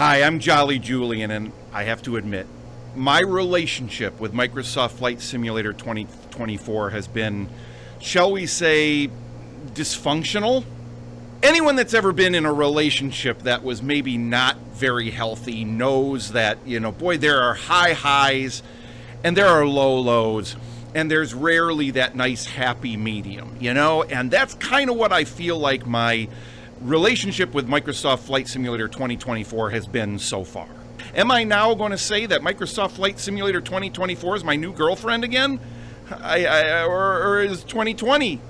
Hi, I'm Jolly Julian, and I have to admit, my relationship with Microsoft Flight Simulator 2024 has been, shall we say, dysfunctional. Anyone that's ever been in a relationship that was maybe not very healthy knows that, boy, there are high highs and there are low lows, and there's rarely that nice happy medium, and that's kind of what I feel like my relationship with Microsoft Flight Simulator 2024 has been so far. Am I now going to say that Microsoft Flight Simulator 2024 is my new girlfriend again? Or is 2020?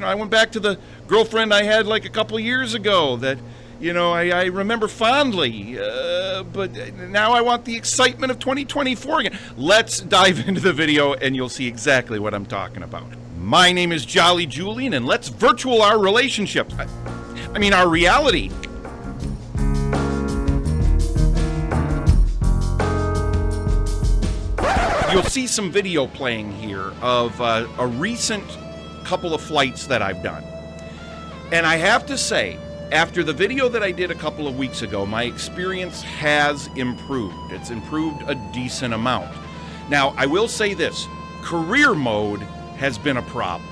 I went back to the girlfriend I had like a couple years ago that, I remember fondly, but now I want the excitement of 2024 again. Let's dive into the video and you'll see exactly what I'm talking about. My name is Jolly Julian, and let's virtual our relationship. Our reality. You'll see some video playing here of a recent couple of flights that I've done. And I have to say, after the video that I did a couple of weeks ago, my experience has improved. It's improved a decent amount. Now, I will say this, career mode has been a problem.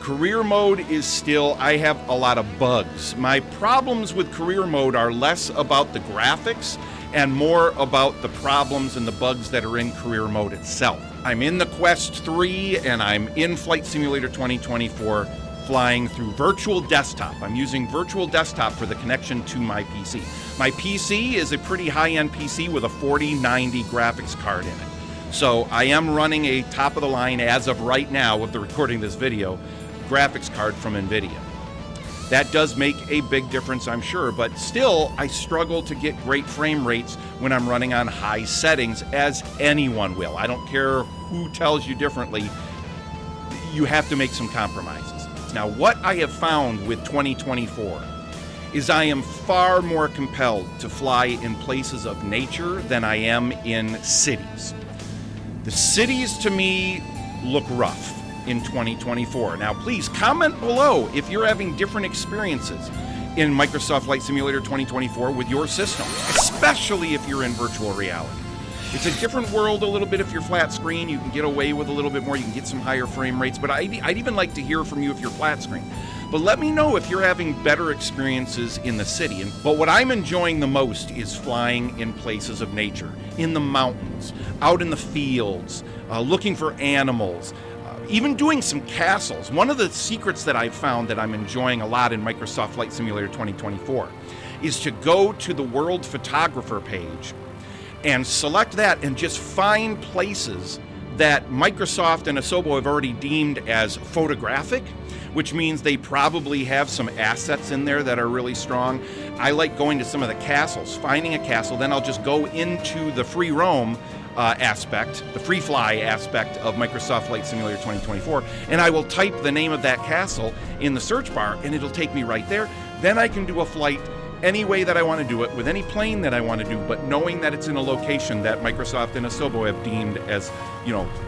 Career mode is still, I have a lot of bugs. My problems with career mode are less about the graphics and more about the problems and the bugs that are in career mode itself. I'm in the Quest 3 and I'm in Flight Simulator 2024 flying through virtual desktop. I'm using virtual desktop for the connection to my PC. My PC is a pretty high-end PC with a 4090 graphics card in it. So I am running a top-of-the-line, as of right now with the recording of this video, graphics card from NVIDIA. That does make a big difference, I'm sure, but still I struggle to get great frame rates when I'm running on high settings, as anyone will. I don't care who tells you differently, you have to make some compromises. Now, what I have found with 2024 is I am far more compelled to fly in places of nature than I am in cities. The cities to me look rough in 2024. Now, please comment below if you're having different experiences in Microsoft Flight Simulator 2024 with your system, especially if you're in virtual reality. It's a different world a little bit if you're flat screen. You can get away with a little bit more. You can get some higher frame rates, but I'd even like to hear from you if you're flat screen. But let me know if you're having better experiences in the city. But what I'm enjoying the most is flying in places of nature, in the mountains, out in the fields, looking for animals, even doing some castles. One of the secrets that I've found that I'm enjoying a lot in Microsoft Flight Simulator 2024 is to go to the World Photographer page and select that and just find places that Microsoft and Asobo have already deemed as photographic, which means they probably have some assets in there that are really strong. I like going to some of the castles, finding a castle, then I'll just go into the free roam aspect, the free fly aspect of Microsoft Flight Simulator 2024, and I will type the name of that castle in the search bar and it'll take me right there. Then I can do a flight any way that I want to do it, with any plane that I want to do, but knowing that it's in a location that Microsoft and Asobo have deemed as,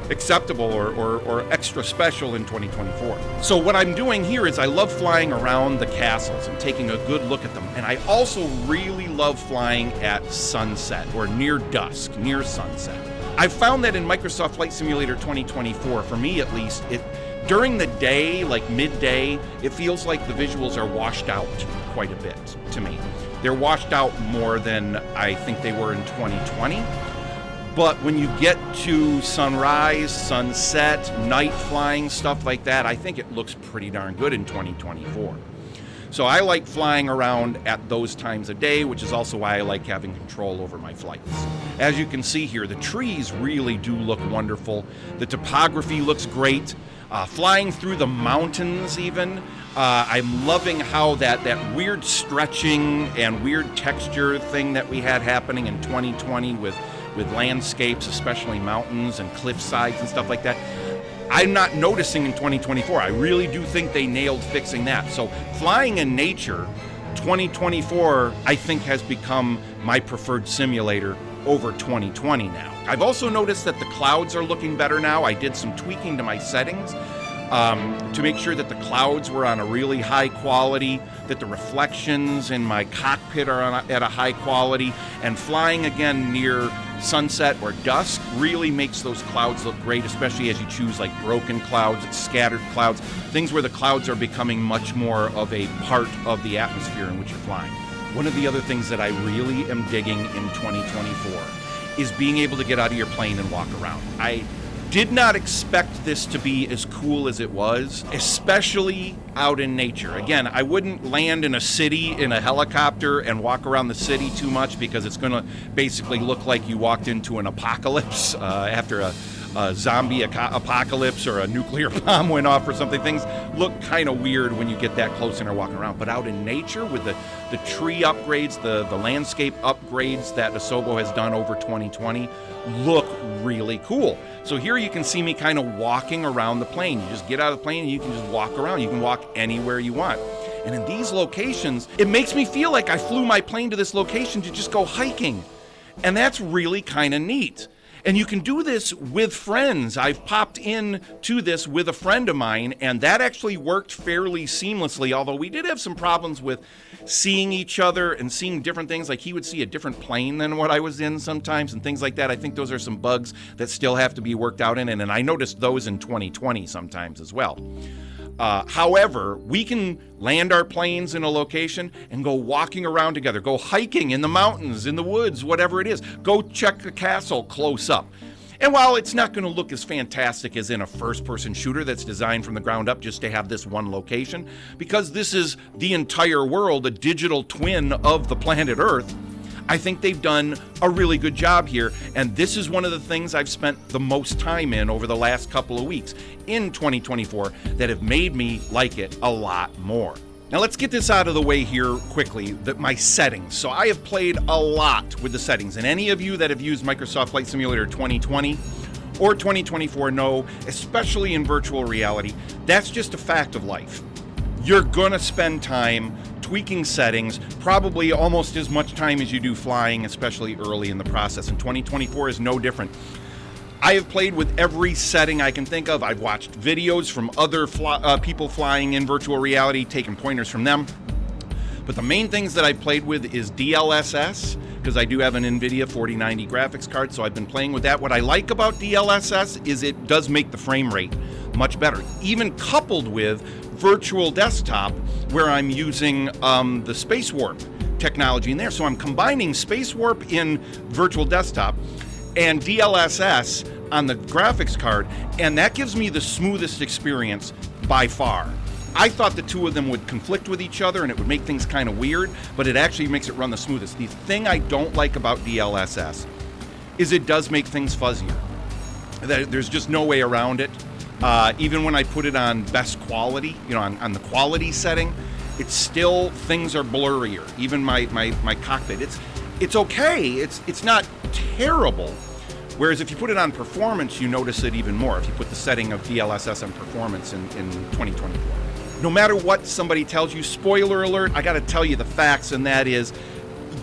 acceptable or extra special in 2024. So what I'm doing here is I love flying around the castles and taking a good look at them. And I also really love flying at sunset or near dusk, near sunset. I've found that in Microsoft Flight Simulator 2024, for me at least, during the day, like midday, it feels like the visuals are washed out quite a bit to me. They're washed out more than I think they were in 2020. But when you get to sunrise, sunset, night flying, stuff like that, I think it looks pretty darn good in 2024. So I like flying around at those times of day, which is also why I like having control over my flights. As you can see here, the trees really do look wonderful. The topography looks great. Flying through the mountains even, I'm loving how that weird stretching and weird texture thing that we had happening in 2020 with landscapes, especially mountains and cliff sides and stuff like that, I'm not noticing in 2024. I really do think they nailed fixing that. So flying in nature, 2024, I think has become my preferred simulator over 2020 now. I've also noticed that the clouds are looking better now. I did some tweaking to my settings. to make sure that the clouds were on a really high quality, that the reflections in my cockpit are at a high quality, and flying again near sunset or dusk really makes those clouds look great, especially as you choose like broken clouds, scattered clouds, things where the clouds are becoming much more of a part of the atmosphere in which you're flying. One of the other things that I really am digging in 2024 is being able to get out of your plane and walk around. I did not expect this to be as cool as it was, especially out in nature. Again, I wouldn't land in a city in a helicopter and walk around the city too much because it's going to basically look like you walked into an apocalypse after a zombie apocalypse or a nuclear bomb went off or something. Things look kind of weird when you get that close and are walking around. But out in nature with the tree upgrades, the landscape upgrades that Asobo has done over 2020 look really cool. So here you can see me kind of walking around the plane. You just get out of the plane and you can just walk around. You can walk anywhere you want. And in these locations, it makes me feel like I flew my plane to this location to just go hiking. And that's really kind of neat. And you can do this with friends. I've popped in to this with a friend of mine, and that actually worked fairly seamlessly, although we did have some problems with seeing each other and seeing different things. Like he would see a different plane than what I was in sometimes and things like that. I think those are some bugs that still have to be worked out in, and I noticed those in 2020 sometimes as well. However, we can land our planes in a location and go walking around together, go hiking in the mountains, in the woods, whatever it is. Go check the castle close up. And while it's not going to look as fantastic as in a first-person shooter that's designed from the ground up just to have this one location, because this is the entire world, a digital twin of the planet Earth, I think they've done a really good job here, and this is one of the things I've spent the most time in over the last couple of weeks in 2024 that have made me like it a lot more. Now let's get this out of the way here quickly, my settings. So I have played a lot with the settings, and any of you that have used Microsoft Flight Simulator 2020 or 2024 know, especially in virtual reality, that's just a fact of life. You're gonna spend time tweaking settings, probably almost as much time as you do flying, especially early in the process, and 2024 is no different. I have played with every setting I can think of. I've watched videos from other people flying in virtual reality, taken pointers from them. But the main things that I've played with is DLSS, because I do have an NVIDIA 4090 graphics card, so I've been playing with that. What I like about DLSS is it does make the frame rate much better, even coupled with virtual desktop, where I'm using the Space Warp technology in there. So I'm combining Space Warp in virtual desktop and DLSS on the graphics card, and that gives me the smoothest experience by far. I thought the two of them would conflict with each other and it would make things kind of weird, but it actually makes it run the smoothest. The thing I don't like about DLSS is it does make things fuzzier. There's just no way around it. Even when I put it on best quality, on the quality setting, it's still, things are blurrier. Even my cockpit, it's okay. It's not terrible. Whereas if you put it on performance, you notice it even more. If you put the setting of DLSS on performance in 2024. No matter what somebody tells you, spoiler alert, I got to tell you the facts, and that is,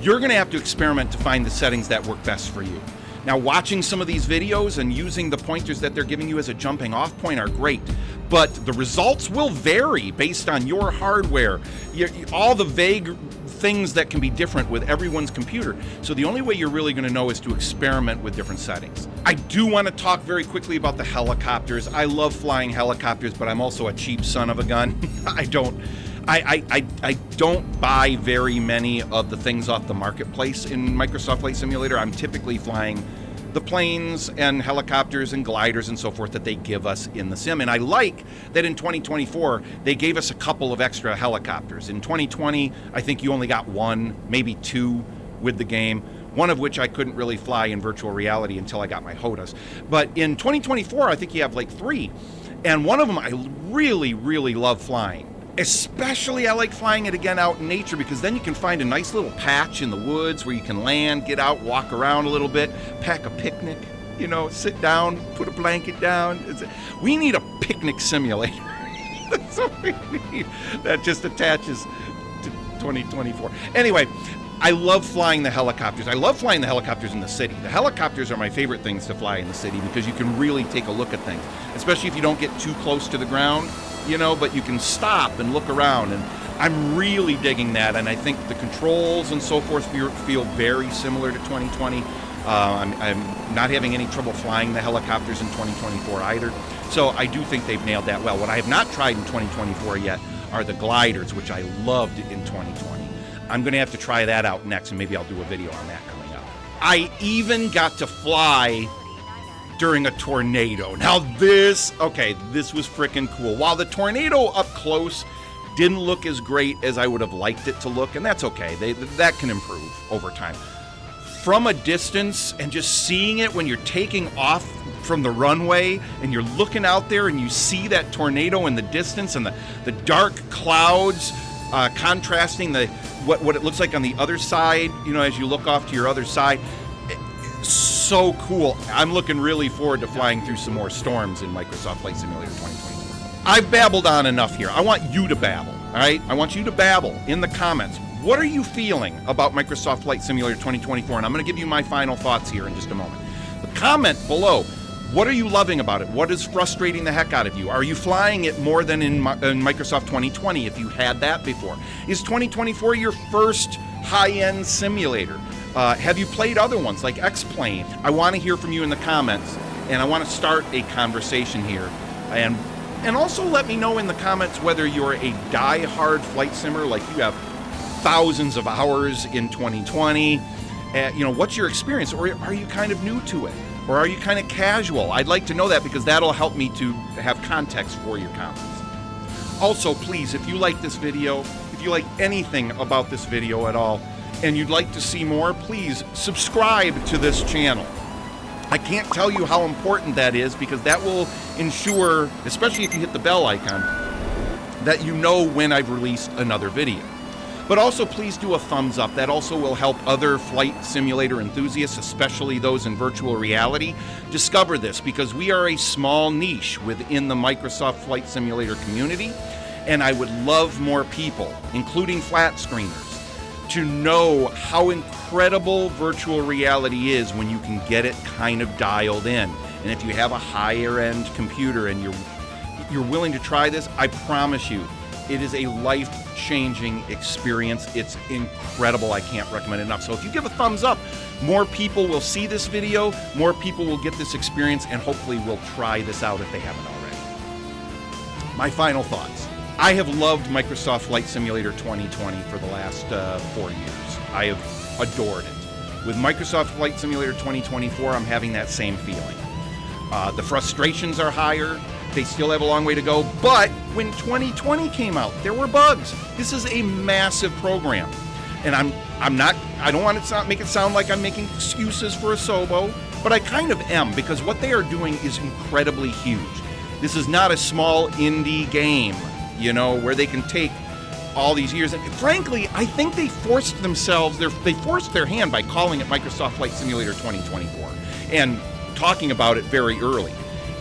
you're going to have to experiment to find the settings that work best for you. Now, watching some of these videos and using the pointers that they're giving you as a jumping off point are great, but the results will vary based on your hardware, all the vague things that can be different with everyone's computer. So the only way you're really going to know is to experiment with different settings. I do want to talk very quickly about the helicopters. I love flying helicopters, but I'm also a cheap son of a gun. I don't buy very many of the things off the marketplace in Microsoft Flight Simulator. I'm typically flying the planes and helicopters and gliders and so forth that they give us in the sim. And I like that in 2024, they gave us a couple of extra helicopters. In 2020, I think you only got one, maybe two with the game, one of which I couldn't really fly in virtual reality until I got my HOTAS. But in 2024, I think you have like three. And one of them I really, really love flying. Especially I like flying it again out in nature, because then you can find a nice little patch in the woods where you can land, get out, walk around a little bit, pack a picnic, sit down, put a blanket down. We need a picnic simulator. That's what we need. That just attaches to 2024. Anyway, I love flying the helicopters. I love flying the helicopters in the city. The helicopters are my favorite things to fly in the city because you can really take a look at things, especially if you don't get too close to the ground, but you can stop and look around. And I'm really digging that, and I think the controls and so forth feel very similar to 2020. I'm not having any trouble flying the helicopters in 2024 either. So I do think they've nailed that well. What I have not tried in 2024 yet are the gliders, which I loved in 2020. I'm going to have to try that out next, and maybe I'll do a video on that coming up. I even got to fly during a tornado. Now this was freaking cool. While the tornado up close didn't look as great as I would have liked it to look, and that's okay. That can improve over time. From a distance and just seeing it when you're taking off from the runway and you're looking out there and you see that tornado in the distance and the dark clouds contrasting what it looks like on the other side, as you look off to your other side. So cool. I'm looking really forward to flying through some more storms in Microsoft Flight Simulator 2024. I've babbled on enough here. I want you to babble, all right? I want you to babble in the comments. What are you feeling about Microsoft Flight Simulator 2024? And I'm going to give you my final thoughts here in just a moment. But comment below. What are you loving about it? What is frustrating the heck out of you? Are you flying it more than in Microsoft 2020 if you had that before? Is 2024 your first high-end simulator? Have you played other ones like X-Plane? I want to hear from you in the comments, and I want to start a conversation here. And also let me know in the comments whether you're a die-hard flight simmer, like you have thousands of hours in 2020. What's your experience? Or are you kind of new to it? Or are you kind of casual? I'd like to know that because that'll help me to have context for your comments. Also, please, if you like this video, if you like anything about this video at all, and you'd like to see more, please subscribe to this channel. I can't tell you how important that is because that will ensure, especially if you hit the bell icon, that you know when I've released another video. But also please do a thumbs up. That also will help other flight simulator enthusiasts, especially those in virtual reality, discover this because we are a small niche within the Microsoft Flight Simulator community, and I would love more people, including flat screeners, to know how incredible virtual reality is when you can get it kind of dialed in. And if you have a higher end computer and you're willing to try this, I promise you, it is a life-changing experience. It's incredible. I can't recommend it enough. So if you give a thumbs up, more people will see this video, more people will get this experience, and hopefully will try this out if they haven't already. My final thoughts. I have loved Microsoft Flight Simulator 2020 for the last 4 years. I have adored it. With Microsoft Flight Simulator 2024, I'm having that same feeling. The frustrations are higher. They still have a long way to go, but when 2020 came out, there were bugs. This is a massive program, and I don't want to make it sound like I'm making excuses for Asobo, but I kind of am because what they are doing is incredibly huge. This is not a small indie game, where they can take all these years. And frankly, I think they forced their hand by calling it Microsoft Flight Simulator 2024 and talking about it very early.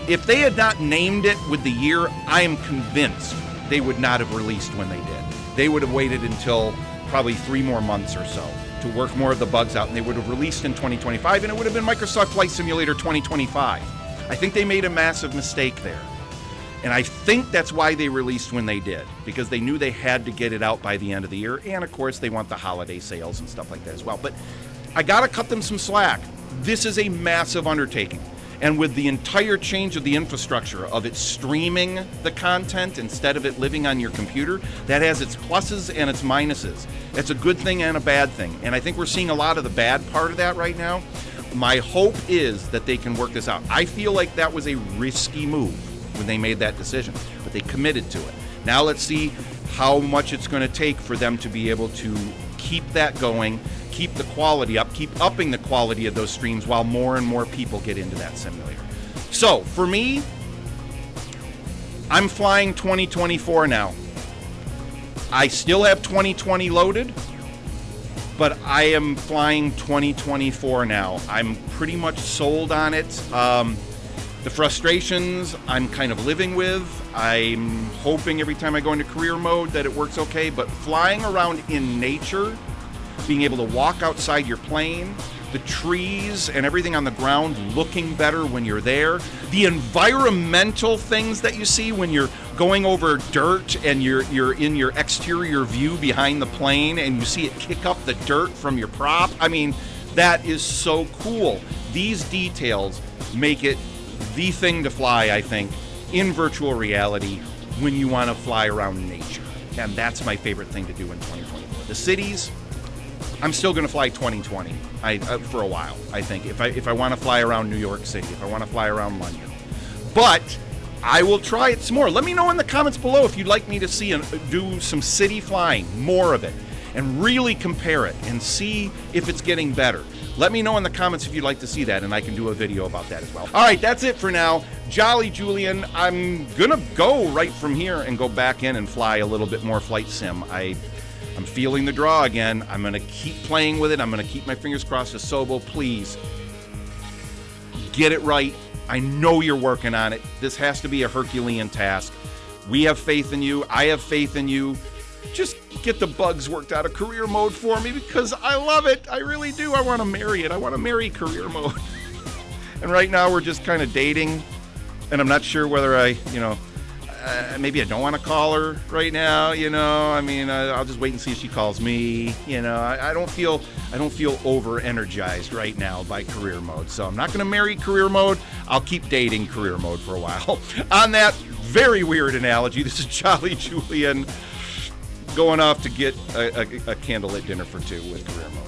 If they had not named it with the year, I am convinced they would not have released when they did. They would have waited until probably 3 more months or so to work more of the bugs out, and they would have released in 2025, and it would have been Microsoft Flight Simulator 2025. I think they made a massive mistake there. And I think that's why they released when they did, because they knew they had to get it out by the end of the year, and of course they want the holiday sales and stuff like that as well. But I gotta cut them some slack. This is a massive undertaking. And with the entire change of the infrastructure of it streaming the content instead of it living on your computer, that has its pluses and its minuses. It's a good thing and a bad thing. And I think we're seeing a lot of the bad part of that right now. My hope is that they can work this out. I feel like that was a risky move when they made that decision, but they committed to it. Now let's see how much it's going to take for them to be able to keep that going, keep the quality up, keep upping the quality of those streams while more and more people get into that simulator. So for me, I'm flying 2024 now. I still have 2020 loaded, but I am flying 2024 now. I'm pretty much sold on it. The frustrations I'm kind of living with. I'm hoping every time I go into career mode that it works okay, but flying around in nature being able to walk outside your plane, the trees and everything on the ground looking better when you're there, the environmental things that you see when you're going over dirt and you're in your exterior view behind the plane and you see it kick up the dirt from your prop. I mean, that is so cool. These details make it the thing to fly, I think, in virtual reality when you want to fly around nature. And that's my favorite thing to do in 2024. The cities, I'm still going to fly 2020 for a while, I think, if I want to fly around New York City, if I want to fly around London. But I will try it some more. Let me know in the comments below if you'd like me to do some city flying, more of it, and really compare it and see if it's getting better. Let me know in the comments if you'd like to see that, and I can do a video about that as well. All right, that's it for now. Jolly Julian, I'm going to go right from here and go back in and fly a little bit more flight sim. I'm feeling the draw again. I'm going to keep playing with it. I'm going to keep my fingers crossed. Asobo, please get it right. I know you're working on it. This has to be a Herculean task. We have faith in you. I have faith in you. Just get the bugs worked out of career mode for me because I love it. I really do. I want to marry it. I want to marry career mode. And right now we're just kind of dating, and I'm not sure whether maybe I don't want to call her right now, I mean, I'll just wait and see if she calls me. I don't feel over energized right now by career mode. So I'm not going to marry career mode. I'll keep dating career mode for a while. On that very weird analogy, this is Jolly Julian going off to get a candlelit dinner for two with career mode.